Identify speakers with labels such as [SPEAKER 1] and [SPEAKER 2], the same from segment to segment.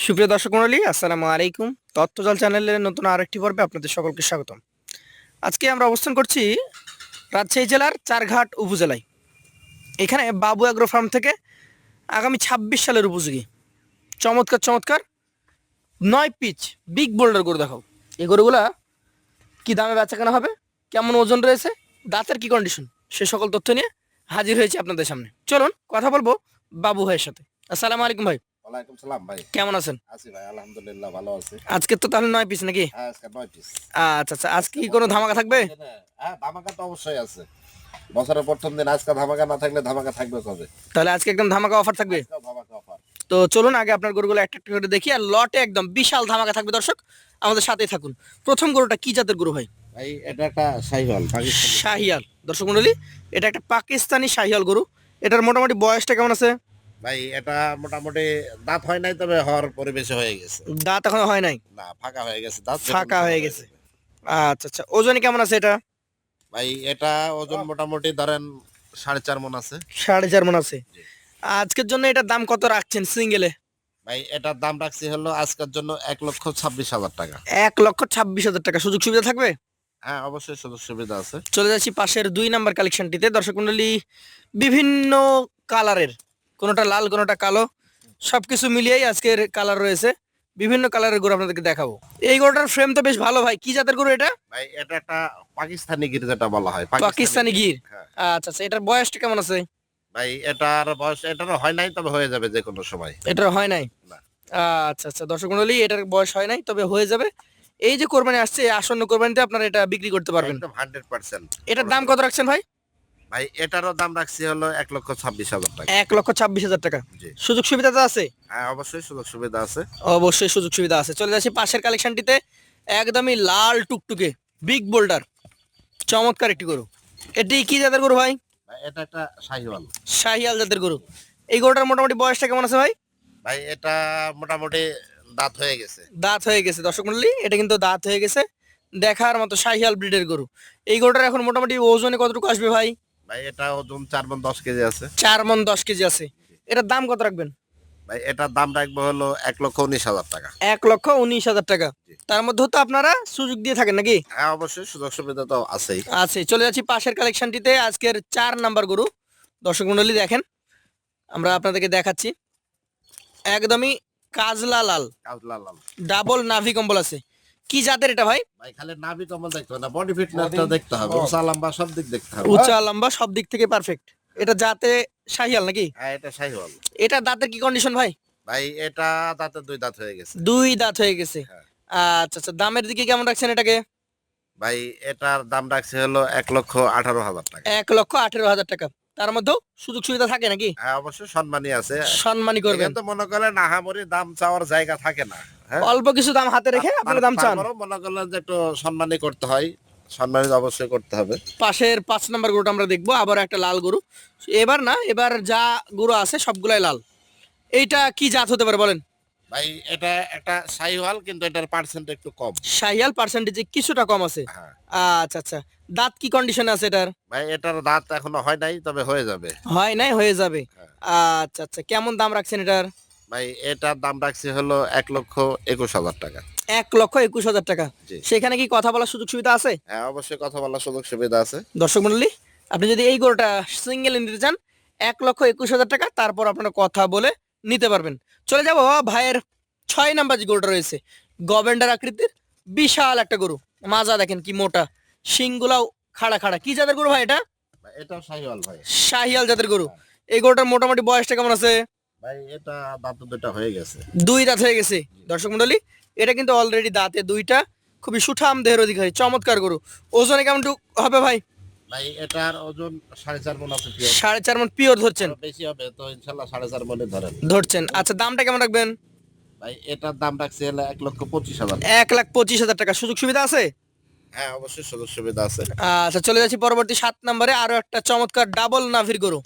[SPEAKER 1] সুপ্রিয় দর্শক মণ্ডলী, আসসালামু আলাইকুম। তথ্যজাল চ্যানেলের নতুন আরেকটি পর্বে আপনাদের সকলকে স্বাগতম। আজকে আমরা অবস্থান করছি রাজশাহী জেলার চারঘাট উপজেলায়। এখানে বাবু অ্যাগ্রো ফার্ম থেকে আগামী ২৬ সালের উপযোগী চমৎকার চমৎকার ৯ পিচ বিগ বোল্ডার গরু দেখাও। এই গরুগুলা কী দামে বেচাকেনা হবে, কেমন ওজন রয়েছে, দাঁতের কি কন্ডিশন, সে সকল তথ্য নিয়ে হাজির হয়েছি আপনাদের সামনে। চলুন কথা বলবো বাবু ভাইয়ের সাথে। আসসালামু আলাইকুম ভাই।
[SPEAKER 2] ওয়ালাইকুম সালাম ভাই।
[SPEAKER 1] কেমন আছেন?
[SPEAKER 2] আছি ভাই, আলহামদুলিল্লাহ ভালো আছি।
[SPEAKER 1] আজকে তো তাহলে ৯ পিস নাকি?
[SPEAKER 2] হ্যাঁ, আজকে 9 পিস।
[SPEAKER 1] আচ্ছা আচ্ছা, আজকে কি কোনো ধামাকা থাকবে?
[SPEAKER 2] হ্যাঁ, ধামাকা তো অবশ্যই আছে। বছরের প্রথম দিন আজকে ধামাকা না থাকলে ধামাকা থাকবে কবে?
[SPEAKER 1] তাহলে আজকে একদম ধামাকা অফার থাকবে।
[SPEAKER 2] আজকেও ধামাকা অফার।
[SPEAKER 1] তো চলুন আগে আপনার গরুগুলো একটা একটা করে দেখি, আর লটে একদম বিশাল ধামাকা থাকবে। দর্শক আমাদের সাথেই থাকুন। প্রথম গরুটা কি জাতের গরু ভাই?
[SPEAKER 2] ভাই এটা একটা শাহিওয়াল পাকিস্তানি।
[SPEAKER 1] শাহিয়াল। দর্শক মন্ডলী, এটা একটা পাকিস্তানি শাহিয়াল গরু। এটার মোটামুটি বয়সটা কেমন আছে?
[SPEAKER 2] ভাই এটা মোটামুটি দাঁত হয় নাই, তবে হওয়ার পরিবেশে হয়ে গেছে।
[SPEAKER 1] দাঁত এখনো হয় নাই?
[SPEAKER 2] না, ফাঁকা হয়ে গেছে দাঁত।
[SPEAKER 1] ফাঁকা হয়ে গেছে। আচ্ছা আচ্ছা, ওজনে কেমন আছে এটা?
[SPEAKER 2] ভাই এটা ওজন মোটামুটি ধরেন 4.5 মণ আছে।
[SPEAKER 1] 4.5 মণ আছে। আজকের জন্য এটার দাম কত রাখছেন সিঙ্গেলে?
[SPEAKER 2] ভাই এটার দাম রাখছি হলো আজকের জন্য 1,26,000 টাকা।
[SPEAKER 1] 1,26,000 টাকা। সুযোগ সুবিধা থাকবে?
[SPEAKER 2] হ্যাঁ, অবশ্যই সুযোগ সুবিধা আছে।
[SPEAKER 1] চলে যাচ্ছি পাশের 2 নাম্বার কালেকশনটিতে। দর্শক মন্ডলী, বিভিন্ন কালারের, কোনোটা লাল কোনোটা কালো, সবকিছু মিলিয়েই আজকের কালার রয়েছে। বিভিন্ন কালারের গরু আপনাদেরকে দেখাবো। এই গরুটার ফ্রেম তো বেশ ভালো ভাই। কি জাতের গরু এটা?
[SPEAKER 2] ভাই এটা একটা পাকিস্তানি গির, যেটা বলা হয়
[SPEAKER 1] পাকিস্তানি গির।
[SPEAKER 2] হ্যাঁ।
[SPEAKER 1] আচ্ছা আচ্ছা, এটার বয়সটা কেমন আছে?
[SPEAKER 2] ভাই এটার বয়স এটারও হয় নাই, তবে হয়ে যাবে যে কোনো সময়।
[SPEAKER 1] এটার হয় নাই?
[SPEAKER 2] না।
[SPEAKER 1] আচ্ছা আচ্ছা, দর্শক মন্ডলী, এটার বয়স হয় নাই, তবে হয়ে যাবে। এই যে কোরবানি আসছে, আসন্ন কোরবানিতে আপনারা এটা বিক্রি করতে পারবেন।
[SPEAKER 2] একদম 100%।
[SPEAKER 1] এটার দাম কত রাখছেন ভাই?
[SPEAKER 2] ভাই এটারও দাম রাখছি হলো 1,26,000 টাকা।
[SPEAKER 1] 1,26,000 টাকা।
[SPEAKER 2] জি।
[SPEAKER 1] সুযোগ সুবিধা তো আছে?
[SPEAKER 2] হ্যাঁ, অবশ্যই সুযোগ সুবিধা আছে।
[SPEAKER 1] অবশ্যই সুযোগ সুবিধা আছে। চলে যাচ্ছি পাশের কালেকশনটিতে। একদমই লাল টুকটুকে বিগ বোল্ডার চমৎকার একটি গরু। এটি কি জাতের গরু ভাই?
[SPEAKER 2] ভাই এটা একটা শাহিওয়াল।
[SPEAKER 1] শাহিয়াল জাতের গরু। এই গরুটার মোটামুটি বয়সটা কেমন আছে ভাই?
[SPEAKER 2] ভাই এটা মোটামুটি দাঁত হয়ে গেছে।
[SPEAKER 1] দাঁত হয়ে গেছে। দর্শক মন্ডলী, এটা কিন্তু দাঁত হয়ে গেছে। দেখার মতো শাহিয়াল ব্রিডের গরু। এই গরুটার এখন মোটামুটি ওজনে কতটুকু আসবে ভাই?
[SPEAKER 2] ভাই এটা ওজন 4 মণ 10 কেজি আছে।
[SPEAKER 1] 4 মণ 10 কেজি আছে। এটার দাম কত রাখবেন?
[SPEAKER 2] ভাই এটার দাম রাখবো হলো 1,19,000 টাকা।
[SPEAKER 1] 1,19,000 টাকা।
[SPEAKER 2] জি।
[SPEAKER 1] তার মধ্যেও তো আপনারা সুযোগ দিয়ে থাকেন নাকি?
[SPEAKER 2] হ্যাঁ, অবশ্যই সুযোগ সুবিধা তো আছেই।
[SPEAKER 1] আছে। চলে যাচ্ছি পাশের কালেকশনটিতে। আজকের 4 নাম্বার গরু। দর্শক মন্ডলী দেখেন, আমরা আপনাদেরকে দেখাচ্ছি। একদমই কাজলা লাল,
[SPEAKER 2] কাজলা লাল।
[SPEAKER 1] ডাবল নাভি কম্বল আছে। কি জাতের এটা ভাই?
[SPEAKER 2] ভাই খালি নাভি কম্বল দেখতে হবে না, বডি ফিটনেসটা দেখতে হবে, উঁচা লম্বা সব দিক দেখতে হবে।
[SPEAKER 1] উঁচা লম্বা সব দিক থেকে পারফেক্ট। এটা জাতে শাহিয়াল নাকি?
[SPEAKER 2] হ্যাঁ, এটা শাহিওয়াল।
[SPEAKER 1] এটা দাঁতের কি কন্ডিশন ভাই?
[SPEAKER 2] ভাই এটা দাঁতে 2 দাঁত হয়ে গেছে।
[SPEAKER 1] 2 দাঁত হয়ে গেছে।
[SPEAKER 2] হ্যাঁ।
[SPEAKER 1] আচ্ছা আচ্ছা, দামের দিকে কেমন রাখছেন এটাকে?
[SPEAKER 2] ভাই এটার দাম রাখছে হলো 1,18,000 টাকা।
[SPEAKER 1] 1,18,000 টাকা। তার মধ্যেও সুযোগ সুবিধা থাকে নাকি?
[SPEAKER 2] হ্যাঁ, অবশ্যই সম্মানী আছে।
[SPEAKER 1] সম্মানী করবেন।
[SPEAKER 2] এখানে তো মনে করেন আহামরি দাম চাওয়ার জায়গা থাকে না। হ্যাঁ,
[SPEAKER 1] অল্প কিছু দাম হাতে রেখে আপনারা দাম চান।
[SPEAKER 2] তারপরেও মনে করলেন যে একটু সম্মানী করতে হয়, সম্মানিত অবশ্যই করতে হবে।
[SPEAKER 1] পাশের 5 নাম্বার গরুটা আমরা দেখবো, আবার একটা লাল গরু। এবার না, এবার যা গরু আছে সবগুলাই লাল। এইটা কি জাত হতে পারে বলেন?
[SPEAKER 2] ভাই এটা একটা শাহিওয়াল, কিন্তু এটার পার্সেন্ট একটু কম।
[SPEAKER 1] শাহিয়াল পার্সেন্টেজে কিছুটা কম আছে।
[SPEAKER 2] হ্যাঁ।
[SPEAKER 1] আচ্ছা আচ্ছা, দাঁত কি কন্ডিশনে আছে এটার?
[SPEAKER 2] ভাই এটার দাঁত এখনো হয় নাই, তবে হয়ে যাবে।
[SPEAKER 1] হয় নাই, হয়ে যাবে।
[SPEAKER 2] হ্যাঁ।
[SPEAKER 1] আচ্ছা আচ্ছা, কেমন দাম রাখছেন এটার?
[SPEAKER 2] ভাই এটার দাম রাখছি হলো 1,21,000 টাকা।
[SPEAKER 1] 1,21,000 টাকা।
[SPEAKER 2] জি।
[SPEAKER 1] সেখানে কি কথা বলার সুযোগ সুবিধা আছে?
[SPEAKER 2] হ্যাঁ, অবশ্যই কথা বলার সুযোগ সুবিধা আছে।
[SPEAKER 1] দর্শক মন্ডলী, আপনি যদি এই গরুটা সিঙ্গেল নিতে চান, 1,21,000 টাকা, তারপর আপনারা কথা বলে নিতে পারবেন। চলে যাব ভাইয়ের 6 নাম্বার যে গরুটা রয়েছে, গভেন্ডার আকৃতির বিশাল একটা গরু। মাজা দেখেন কি মোটা, শিংগুলাও খাড়া খাড়া। কি জাতের গরু ভাই এটা?
[SPEAKER 2] ভাই এটাও শাহিওয়াল ভাই।
[SPEAKER 1] শাহিয়াল জাতের গরু। এই গরুটার মোটামুটি বয়সটা কেমন আছে?
[SPEAKER 2] ভাই এটা দাঁত 2টা হয়ে গেছে।
[SPEAKER 1] 2 দাঁত হয়ে গেছে। দর্শক মন্ডলী, এটা কিন্তু অলরেডি দাঁতে 2টা। খুবই সুঠাম দেহের অধিকারী, চমৎকার গরু। ওজনে কেমন হবে ভাই?
[SPEAKER 2] ভাই এটার ওজন 4.5 মণ আছে।
[SPEAKER 1] 4.5 মণ পিওর ধরছেন?
[SPEAKER 2] আরো বেশি হবে তো ইনশাল্লাহ 4.5 মণে ধরেন।
[SPEAKER 1] ধরছেন। আচ্ছা, দামটা কেমন রাখবেন?
[SPEAKER 2] ভাই এটার দাম রাখছি হলো 1,25,000।
[SPEAKER 1] 1,25,000 টাকা। সুযোগ সুবিধা আছে?
[SPEAKER 2] হ্যাঁ, অবশ্যই সুযোগ সুবিধা আছে।
[SPEAKER 1] আচ্ছা, চলে যাচ্ছি পরবর্তী 7 নম্বরে। আরো একটা চমৎকার ডাবল নাভির গরু।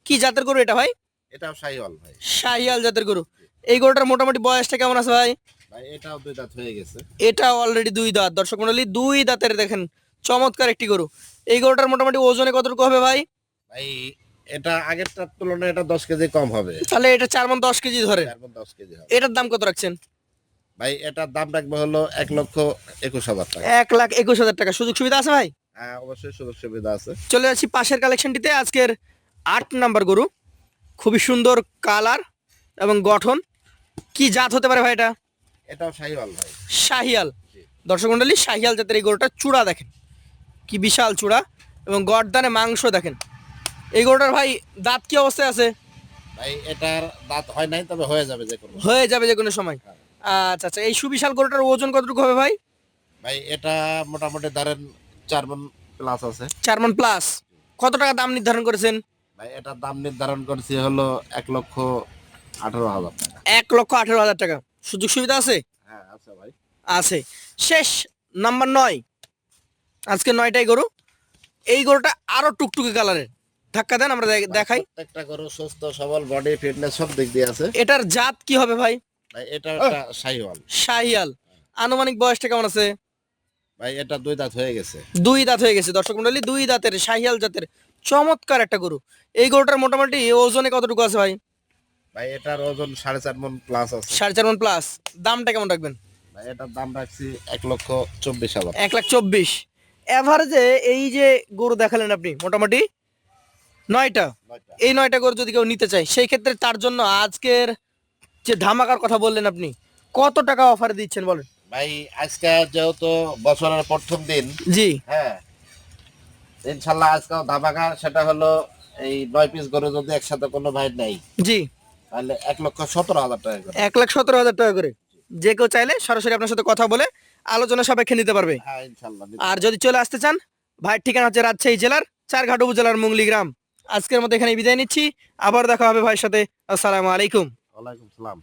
[SPEAKER 1] কি জাতের গরু এটা ভাই?
[SPEAKER 2] এটাও শাহিওয়াল ভাই।
[SPEAKER 1] শাহিয়াল জাতের গরু। এই গরুটার মোটামুটি বয়সটা কেমন আছে ভাই?
[SPEAKER 2] ভাই এটাও 2 দাঁত হয়ে গেছে।
[SPEAKER 1] এটা অলরেডি 2 দাঁত। দর্শক মন্ডলী, 2 দাঁতের দেখেন চমৎকার একটি গরু। এই গরুটার মোটামুটি ওজনে কতটুকু হবে ভাই?
[SPEAKER 2] ভাই এটা আগেরটার তুলনায় এটা 10 কেজি কম হবে।
[SPEAKER 1] তাহলে এটা 4 মণ 10 কেজি ধরে।
[SPEAKER 2] 4 মণ 10 কেজি হবে।
[SPEAKER 1] এটার দাম কত রাখছেন?
[SPEAKER 2] ভাই এটার দাম রাখবে হলো 1,21,000 টাকা।
[SPEAKER 1] 1,21,000 টাকা। সুযোগ সুবিধা আছে ভাই?
[SPEAKER 2] হ্যাঁ অবশ্যই সুযোগ সুবিধা আছে।
[SPEAKER 1] চলে যাচ্ছি পাশের কালেকশনটিতে। আজকের 8 নাম্বার গরু, খুবই সুন্দর কালার এবং গঠন। কি জাত হতে পারে ভাই এটা?
[SPEAKER 2] এটাও শাহিওয়াল ভাই।
[SPEAKER 1] শাহিয়াল। দর্শক মন্ডলী, শাহিয়াল জাতের এই গরুটার চূড়া দেখেন, কি বিশাল চূড়া, এবং গর্দানে মাংস দেখেন। এই গরুটার ভাই দাঁত কি অবস্থায় আছে?
[SPEAKER 2] ভাই এটার দাঁত হয় নাই, তবে হয়ে যাবে যে কোনো।
[SPEAKER 1] হয়ে যাবে যে কোনো সময়। আচ্ছা আচ্ছা, এই সুবিশাল গরুটার ওজন কতটুকু হবে ভাই?
[SPEAKER 2] ভাই এটা মোটামুটি ধরেন 4 মণ প্লাস আছে।
[SPEAKER 1] 4 মণ প্লাস। কত টাকা দাম নির্ধারণ করেছেন?
[SPEAKER 2] ভাই এটার দাম নির্ধারণ করছি হলো 1,18,000 টাকা।
[SPEAKER 1] 1,18,000 টাকা। সুযোগ সুবিধা আছে?
[SPEAKER 2] হ্যাঁ আচ্ছা ভাই।
[SPEAKER 1] আছে। শেষ নাম্বার 9। আজকে 9টাই গরু। এই গরুটা আরো টুকটুকে কালারের। ধাক্কা দেন, আমরা দেখাই।
[SPEAKER 2] প্রত্যেকটা গরু সুস্থ সবল, বডি ফিটনেস সব দিক দিয়ে আছে।
[SPEAKER 1] এটার জাত কি হবে ভাই?
[SPEAKER 2] ভাই এটা একটা শাহিওয়াল।
[SPEAKER 1] শাহিয়াল। আনুমানিক বয়সটা কেমন আছে?
[SPEAKER 2] ভাই এটা 2 দাঁত হয়ে গেছে।
[SPEAKER 1] 2 দাঁত হয়ে গেছে। দর্শক মন্ডলী, 2 দাঁতের শাহিয়াল জাতের চমৎকার একটা গরু। এই গরুটার মোটামুটি ওজনে কতটুকু আছে ভাই?
[SPEAKER 2] ভাই এটার ওজন 4.5 মণ প্লাস আছে।
[SPEAKER 1] 4.5 মণ প্লাস। দামটা কেমন রাখবেন?
[SPEAKER 2] ভাই এটার দাম রাখছি 1,24,000।
[SPEAKER 1] 1,24,000। এভারেজে এই যে গরু দেখালেন আপনি, মোটামুটি 9টা, এই 9টা গরু যদি কেউ নিতে চায়, সেই ক্ষেত্রে তার জন্য আজকের যে ধামাকার কথা বললেন আপনি, কত টাকা অফার দিচ্ছেন বলেন?
[SPEAKER 2] ভাই আজকে যেহেতু বছরের প্রথম দিন,
[SPEAKER 1] জি
[SPEAKER 2] হ্যাঁ ইনশাল্লাহ আজকেও ধামাকা। সেটা হলো এই 9 পিস গরু যদি একসাথে কোনো ভাই নেই,
[SPEAKER 1] জি,
[SPEAKER 2] তাহলে 1,17,000 টাকা করে।
[SPEAKER 1] 1,17,000 টাকা করে। যে কেউ চাইলে সরাসরি আপনার সাথে কথা বলে আলোচনা সাপেক্ষে নিতে পারবে।
[SPEAKER 2] হ্যাঁ ইনশাল্লাহ।
[SPEAKER 1] আর যদি চলে আসতে চান, ভাইয়ের ঠিকানা হচ্ছে রাজশাহী জেলার চারঘাট উপজেলার মুংলি গ্রাম। আজকের মতো এখানে বিদায় নিচ্ছি, আবার দেখা হবে ভাইয়ের সাথে। আসসালামু আলাইকুম।
[SPEAKER 2] ওয়ালাইকুম সালাম।